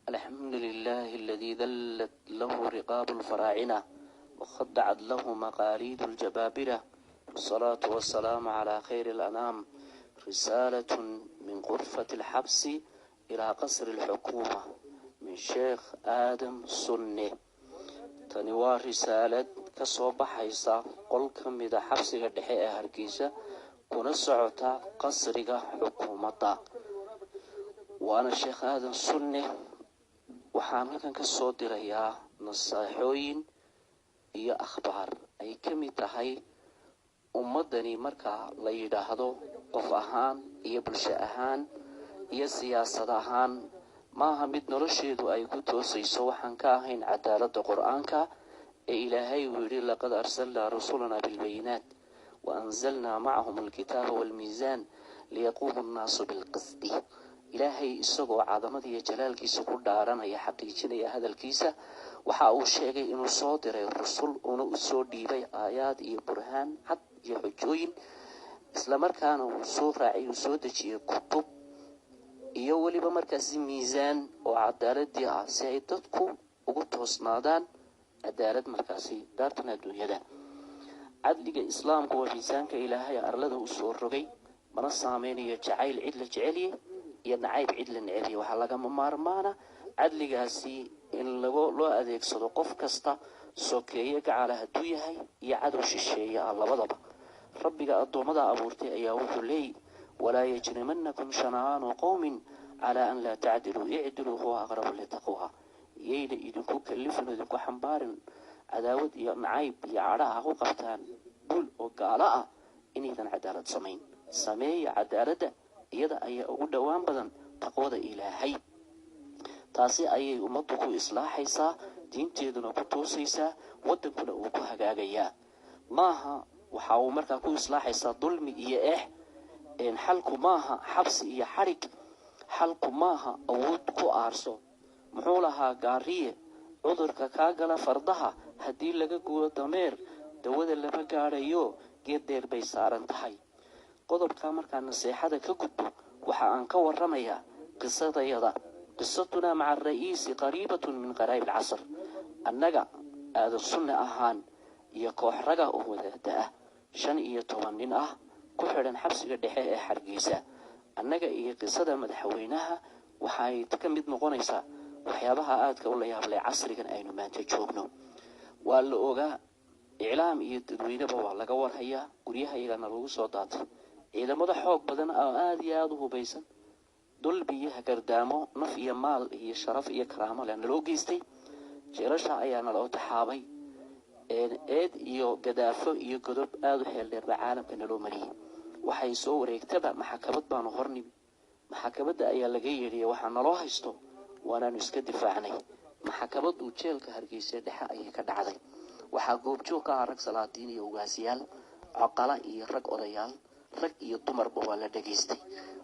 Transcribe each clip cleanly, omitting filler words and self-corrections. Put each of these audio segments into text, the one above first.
الحمد لله الذي ذلت له رقاب الفراعنة وخضعت له مقاليد الجبابرة، والصلاة والسلام على خير الأنام. رسالة من غرفة الحبس إلى قصر الحكومة من شيخ آدم سنة. تنوى رسالة كصوبة حيصة قل كم إذا حبس قدحي هركيسة ونسعتا قصر حكومة. وأنا الشيخ آدم سنة waxaan halkan ka soo dirayaa nasaaxooyin iyo akhbaar ay ka mid tahay ummadani marka la yiraahdo qof ahaan iyo bulsho ahaan iyo siyaasad ahaan maaha mid nolosheedu ay ku toosayso waxaan ka ahayn cadaaladda qur'aanka ee ilaahay uu yiri laqad arsalna rusulana bil bayinat wa anzalna ma'ahum al kitaba wal mizan liyaquma an-nasu bil qisti. ilaahay isagoo cadamada iyo jalaalkiisa ku dhaaranaya xaqiijinaya hadalkiisa waxa uu sheegay inuu soo diray rusul oo uu soo dhiibay aayaad iyo burhaan cad iyo xujooyin isla markaana uu soo raacay uu soo dejiyay kutub iyo waliba markaasi miisaan oo cadaaladii ah si ay dadku ugu toosnaadaan cadaalad markaasi daartan adduunyada. cadliga islaamku waa miisaanka ilaahay arlada u soo rogay mana saameynayo jacayl cid la jeceliye iyo nacayb cid la necbiye. waxaa lagama maarmaana cadligaasi in loo adeegsado qof kasta sokeeye gacala hadduu yahay iyo cadow shisheeye ah labadaba. rabbiga addoommada abuurtay ayaa wuxuu leeyahy walaa yajrimanakum shana'aanu qowmin calaa an laa tacdiluu icdiluu huwa aqrabu litaqwa. iyayna idinku kallifin idinku xambaarin cadaawad iyo nacayb iyo cadhaha ku qabtaan dul oo gaala ah inaydan cadaalad samayn. sameeya cadaaladda iyada ayaa ugu dhowaan badan taqwada ilaahay. taasi ayay ummaddu ku islaaxaysaa diinteeduna ku toosaysaa waddankuna uu ku hagaagayaa. maaha waxa uu markaa ku islaaxaysaa dulmi iyo xalku maaha xabsi iyo xarig. xalku maaha awood ku aarso. muxuu lahaa gaariye cudurka kaa gala fardaha haddii laga guuro dameer dawada lama gaadhayo geed dheer bay saaran tahay. qodobka markaa nasiixada ka gudbo waxa aan ka warramayaa qisadayada. qisatuna maca ar-ra'iisi qariibatun min qaraa'ib al-casr. annaga aada sunna ahaan iyo koox raga oo wadaada ah 15 nin ah ku xidhan xabsiga dhexe ee Hargeysa. annaga iyo qisada madaxweynaha waxay ka mid noqonaysaa waxyaabaha aadka u la yaab leh casrigan aynu maanta joogno. waa la ogaa iclaam iyo dadweyneba waa laga warhayaa guryaha iyagana lagu soo daatay ciidamada xoog badan oo aad iyo aad u hubaysan dulbi iyo gardaamo naf iyo maal iyo sharaf iyo karaamo leh loo geystay. jeerasha ayaana loo taxaabay eed iyo gadaafo iyo godob aad u xeel dheer caalamka loo mariyay. waxay soo wareegtaba maxkamad baanu hornimi. maxkamadda ayaa laga yeedhiyay waxa naloo haysto waanaanu iska difaacnay. maxkamaddu jeelka Hargeysa dhexe ayay ka dhacday. waxaa goobjoog ka ah rag salaadiin iyo ugaasiyaal caqala iyo rag odayaal rag iyo dumarba waa la dhageystay.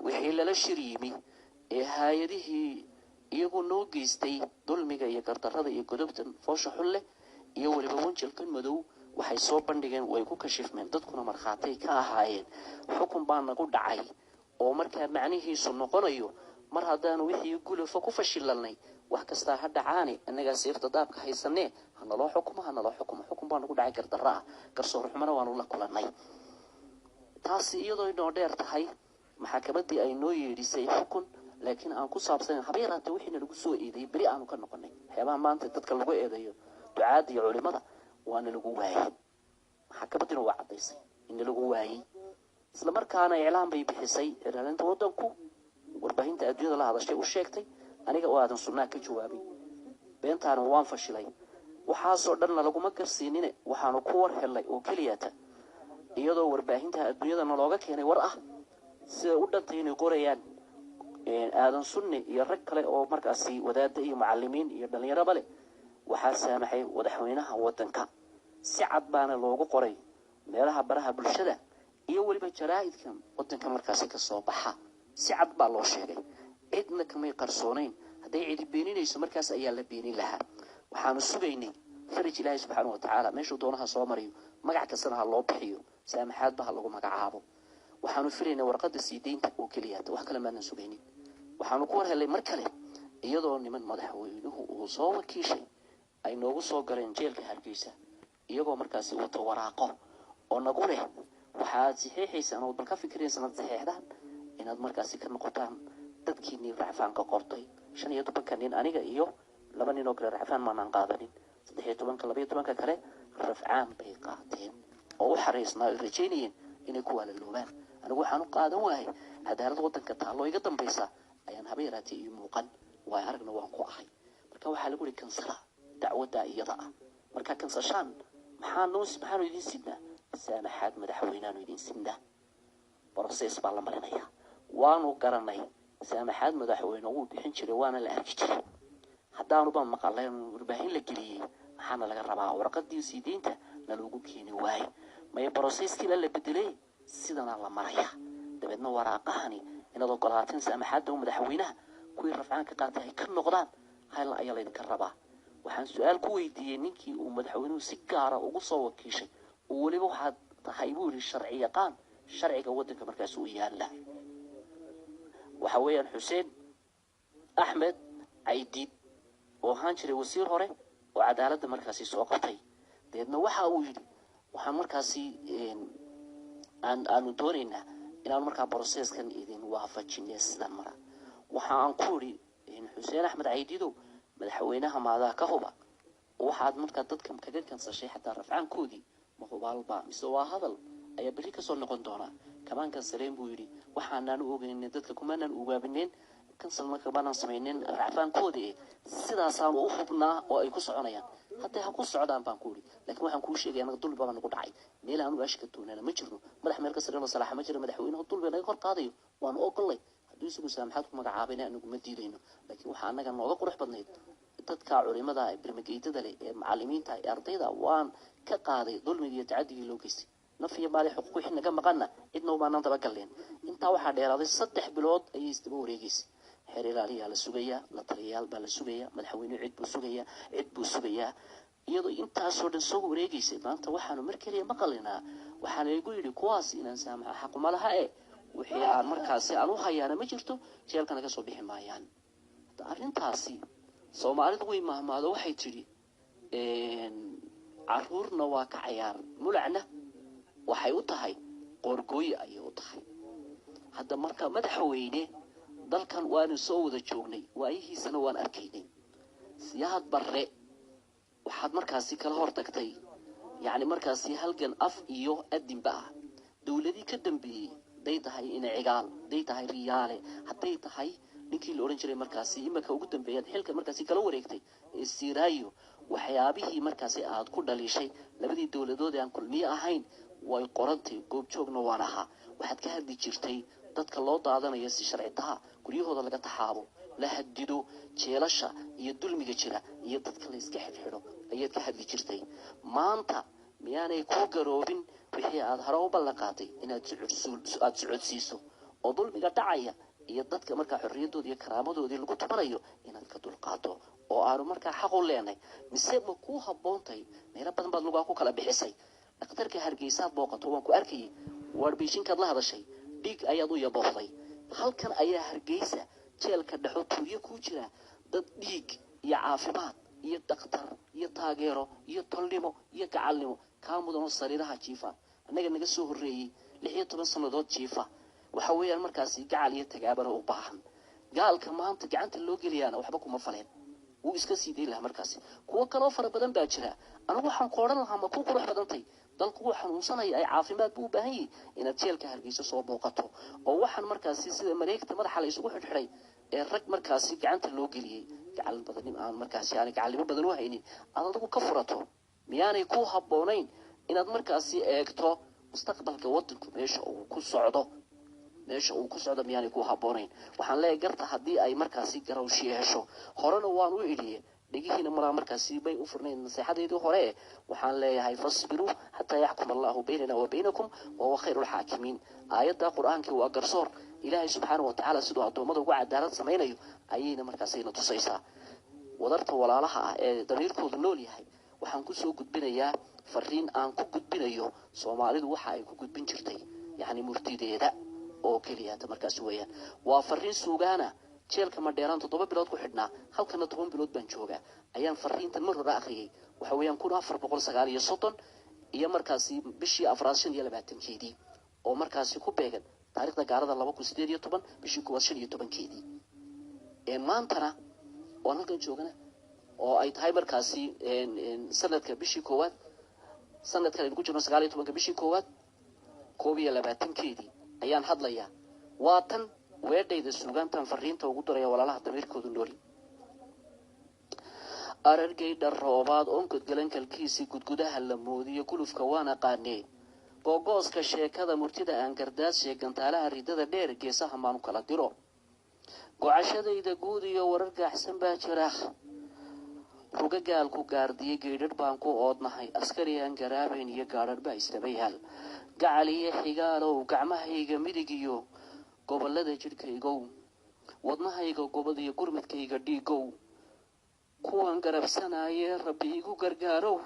wixii lala shiriyimi ee hay'adihii iyagu noo geystay dulmiga iyo gardarrada iyo godobtan foosha xulle iyo waliba wanjilkan madow waxay soo bandhigeen way ku kashifmeen dadkuna markhaatay ka ahaayeen. xukun baa nagu dhacay oo markaa macnihiisu noqonayo mar haddaan wixii gulufo ku fashilanay wax kasta ha dhacaane annaga seefta daabka haysanee hanaloo xukumo xukun baa nagu dhacay gardarra ah garsoor xumana waanu la kulannay. taasi iyadoo inoo dheer tahay maxkamaddii ay noo yeedhisay xukun laakiin aan ku saabsanayn habeeraanta wixiina lagu soo eedeeyay beri aanu ka noqonay. waxyaabaha maanta dadka lagu eedeeyo ducaadda iyo culimada waana lagu waayay. maxkamaddina waa caddaysay in lagu waayay isla markaana iclaan bay bixisay ilaalinta waddanku warbaahinta adduunyada la hadashay u sheegtay aniga oo aadan sunnaa ka jawaabay beentaana waan fashilay. waxaasoo dhanna laguma garsiinine waxaanu ku war helay oo keliyata iyadoo warbaahinta adduunyada looga keenay war ah sida u dhantay inay qorayaan aadan sunni iyo rag kale oo markaasi wadaada iyo macallimiin iyo dhalinyaraba leh. waxaa saamaxay madaxweynaha waddanka si cad baana loogu qoray meelaha baraha bulshada iyo waliba jaraa'idka waddanka markaasi ka soo baxa si cad baa loo sheegay. cidna kamay qarsoonayn. hadday cidi beeninayso markaas ayaa la beenin lahaa. waxaanu sugaynay faraj ilaahay subxaanahu wa tacaala meeshuu doonaha soo mariyo magac kastana ha loo bixiyo saamaxaad ba ha lagu magacaabo. waxaanu filaynay warqadda sii deynta oo keliya wax kale maanan sugaynin. waxaanu ku war helay mar kale iyadoo niman madaxweynuhu uu soo wakiishay ay noogu soo galeen jeelka Hargeysa iyagoo markaasi wata waraaqo oo nagu leh waxaad saxiixaysan oo balka fikireen sanad saxiixdaan inaad markaasi ka noqotaan dadkii racfaanka qortay 15 nin aniga iyo 2 nin oo kale racfaan ma aan qaadanin 12 kale rafcaan bay qaateen oo xariisnaa rajaynayeen inay ku walaaloobaan anigu waxaan u qaadan waayay cadaalad wadanka taalo iga dambaysa ayaan habeeraatay iyo muuqan way aragna waan ku ahay marka waxa lagu yiri kansala dacwada iyada ah marka kansashaan maxaan idin sidnaa saamaxaad madaxweynaha idin sidnaa process baa la marinaya waanu garanay saamaxaad madaxweynaha uu bixin jiray waana la arki jiray haddaanu ba maqaleen warbaahin la geliyay maxaana laga rabaa warqadii siideynta na lagu keenay waay may processkii la bedelay sidana la maraya dabeedna waraaqahani inaad ogolaateen saamaxaad madaxweynaha kuwii rafcaan ka qaatay ay ka noqdaan hal ayaa la idinka rabaa waxaan su'aal ku weydiiyay ninkii uu madaxweynuhu si gaar ah ugu soo wakiishay oo waliba waxaad tahay buu yiri sharci yaqaan sharciga wadanka markaas uu yaala waxa weeyaan Xuseen Axmed Caydiid oo ahaan jiray wasiir hore oo cadaaladda markaasi soo qabtay deedna waxa uu yiri waxaan markaasi aanu doonaynaa inaan markaa processkan idin waafajinay sidan mara waxaan ku yiri Xuseen Axmed Caydiido madaxweynaha maada ka huba waxaad markaa dadka kaga kansashay xataa rafcaankoodii ma hubaalba mise waa hadal ayaa bari ka soo noqon doona kamaan kansaleen buu yiri waxaan ogeyn dadka kumanaan ugaabineen kansal marka baan sameeyeen rafcaankoodii sidaas aan u hubnaa oo ay ku soconayaan hadda ha ku socdaan baan ku yiri laakiin waxaan ku sheegay anaga dulba baan ugu dhacay meel aan u ashka toonana ma jirno madax meel ka sarreeyo salaax ma jiro madaxweynaha dulba naga hor qaadayo waan ogolay haddii isugu saamaxaad ku magacaabeen anagu ma diidayno laakiin waxa anaga nooga qurux badnayd dadka culimada barnaamijyada leh ee macallimiinta ee ardayda waan ka qaaday dulmiga iyo tacadiga loo geystay nafiya maali xuquuq wixii naga maqana cidna uma naan daba galeen inta waxa dheeraaday 3 bilood ayay isdaba wareegaysay xeer ilaaliya la sugaya la taliyaal baa la sugaya madaxweynuhu cid buu sugaya iyadoo intaas oo dhan soo wareegaysay maanta waxaanu markaliya maqalinaa waxaan igu yiri kuwaas inaan saamaxa xaq ma laha wixii aan markaasi aan u hayaana ma jirto jeelka naga soo bixi maayaan arrintaasi Soomaalidu way mahmaado waxay tiri caruurna waa ka ciyaar mulacna waxay u tahay qorgooy ayay u tahay hadda marka madaxweyne dalkan waanu soo wada joognay waayihiisana waan arkaynay siyaad barre waxaad markaasi kala hortagtay yani markaasi halgan af iyo adinba ah dawladii ka dambeeyay day tahay in cigaal day tahay riyaale haday tahay ninkii la oran jiray markaasi imaka ugu dambeeyay xilka markaasi kala wareegtay Siraayo waxyaabihii markaasi aad ku dhalishay labadii dawladood aan kulmiye ahayn way qorantay goob joogna waan ahaa waxaad ka hadli jirtay dadka loo daadanayo si sharci taha guryahooda laga taxaabo la hadido jeelasha iyo dulmiga jira iyo dadka la iska xidhiidho ayaad ka hadli jirtay maanta miyaanay ku garoobin wixii aad hore u ballanqaaday inaad socodsiiso oo dulmiga dhacaya iyo dadka marka xorriyadooda iyo karaamadoodii lagu tabanayo inaad ka dulqaato oo aanu marka xaq u leenahay mise ma ku haboontay meelo badan baad lagu ku kala bixisay dhakhtarka Hargeysa booqato waan ku arkay warbixinkaad la hadashay dhig ayaad u yabooqday halkan ayaa Hargeysa jeelka dhaxo tuuyo ku jira dad dhig iyo caafimaad iyo dhakhtar iyo taageero iyo tolnimo iyo gacalnimo ka mudan sariiraha jiifa anaga naga soo horeeyay 16 sanadood jiifa waxa weeyaan markaasi gacal iyo tagaabana u baahan gaalka maanta gacanta loo geliyana waxba kuma faleen uu iska siiday la markaasi kuwa kale fara badan baa jira anigu waxaan qooran lahaa ma ku qurux badantay dalku waxa xanuunsanaya ay caafimaad buu baahan yahay inaad jeelka Hargeysa soo booqato oo waxaan markaasi sida mareegta madaxa la isugu xidhay ee rag markaasi gacanta loo geliyay gacal badan aan markaasi aan gacalimo badan u haynin adigu ka furato miyaanay ku haboonayn inaad markaasi eegto mustaqbalka wadanku meesha uu ku socdo miyaanay ku haboonayn waxaan leeyahay garta hadii ay markaasi garawshi hesho horena waan u idhiyay dhigihiina markaasi bay u furnayn nasiixadeedii hore waxaan leeyahay fasbiru hatta yahkum Allahu baynana wa baynakum wa huwa khayrul hakimin aayada quraanka waa garsoor ilaahay subhanahu wa ta'ala sidoo adoomada ugu cadaalad sameeyo ayayna markaasi na tusaysaa wadarta walaalaha ee dariirkooda nool yahay waxaan ku soo gudbinayaa fariin aan ku gudbinayo Soomaalidu waxa ay ku gudbin jirtay yani murtideeda oo kaliya markaas weeyaan waa fariin suugaana jeelka ma dheeraan 7 bilood ku xidhnaa halkana 10 bilood baan joogaa ayaan fariintan mar hore akhriyay waxa weeyaan 1439 iyo markaasi bishii 4/25 oo markaasi ku beegan taariikhda gaarada 2018 bishii 15 maantana oo halkan joogana oo ay tahay markaasi sanadka bishii koowaad sanadka ay ku jirno 19 bishii koowaad 22 ayaan hadlayaa waa tan weedhayda suugaantan fariinta ugu daraya walaalaha damiirkoodu nooli arargay dharroobaad onkod galankalkiisii gudgudaha la moodiyo gulufka waan aqaanee googooska sheekada murtida aan gardaad sheegantaalaha ridada dheer geesaha maanu kala diro gocashadayda guud iyo warar gaaxsan baa jira ruga gaalku gaardiyay geedhadh baan ku oodnahay askari aan garaabayn iyo gaadhadh baa istabayhal gacal iyo xigaalow gacmahayga midig iyo gobollada jidhkaygow wadnahayga gobad iyo gurmadkayga dhiigow kuwan garabsanaaye rabbi igu gargaarow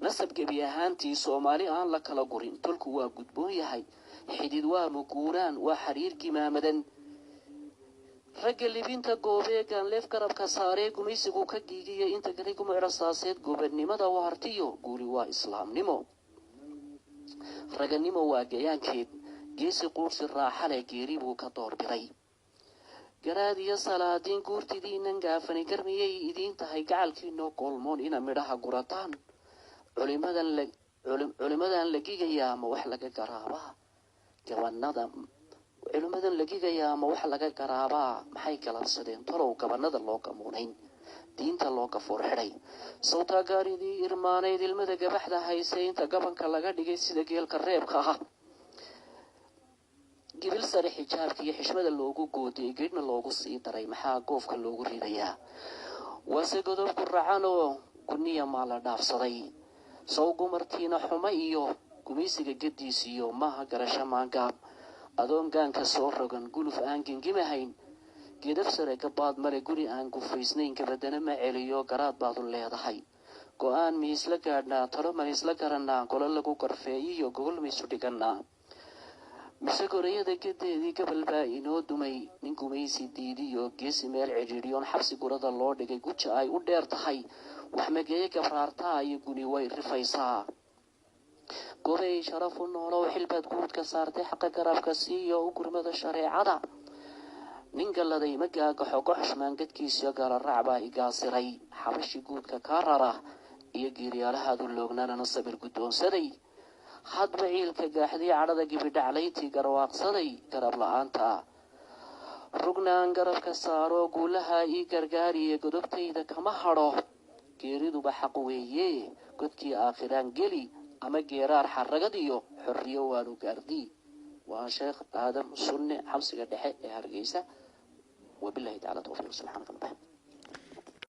nasab gebi ahaantii soomaali aan la kala gurin tolku waa gudboon yahay xidid waa muguuraan waa xiriirkii maamadan ragga libinta goobeegan leef garabka saaree gumaysigu ka giigiyay inta galay gumacrasaaseed gobadnimada waartiyo guuli waa islaamnimo raganimo waa gayaankeed geesi quursi raaxale geeri buu ka doorbiray garaad iyo salaadiin guurtidiinan gaafani garmiyay idiin tahay gacalkiinoo goolmoon ina midhaha gurataan culimadan la gigayaa ma wax laga garaabaa gabanada culimadan la gigayaa ma wax laga garaabaa maxay galabsadeen tolow gabanada loo gamuunayn diinta loo gafoor xidhay sawtaagaaridii irmaanayd ilmada gabaxda haysay inta gabanka laga dhigay sida geelka reebka ah gibil sare xijaabka iyo xishmada loogu goodiyay geedna loogu sii daray maxaa goofka loogu ridayaa waase godobku racanoo guniya maa la dhaafsaday sawgumartiina xuma iyo gumaysiga gadiisiyo maaha garasho maangaab adoon gaanka soo rogan guluf aan gengimahayn geedaf sare gabaad male guri aan gufaysnayn gabadana ma celiyo garaad baadu leedahay go-aan miisla gaadhnaa talo ma isla garanaa golo lagu garfeeyiyo gogol maysu dhiganaa mise gorayada gadeedii gabal baa inoo dumay nin gumaysi diidiyo geesi meel cidhiidhiyoon xabsi gurada loo dhigay guja ay u dheer tahay wax mageeye gabraartaa iyo guni way rifaysaa gobay sharaf u noolow xilbaad guudka saartay xaqa garabka siiyo u gurmada shareecada nin galladay ma gaagaxo goxshmaan gadkiisiyo gaala raacbaa igaasiray xabashi guudka kaa rara iyo geeryaalahaadu loognaanana sabir guddoonsaday hadba ciilka gaaxdii cadhada gibidhaclayntii garwaaqsaday garab la-aanta rugnaan garabka saaro guulaha ii gargaariye godobtayda kama hadho geeriduba xaq weeye godkii aakhiraan geli ama geeraar xaragad iyo xorriyo waanu gaardii waa sheekh aadam sunne xabsiga dhexe ee hargeysa wabillahi tacala tawfiiq subxaanaka allah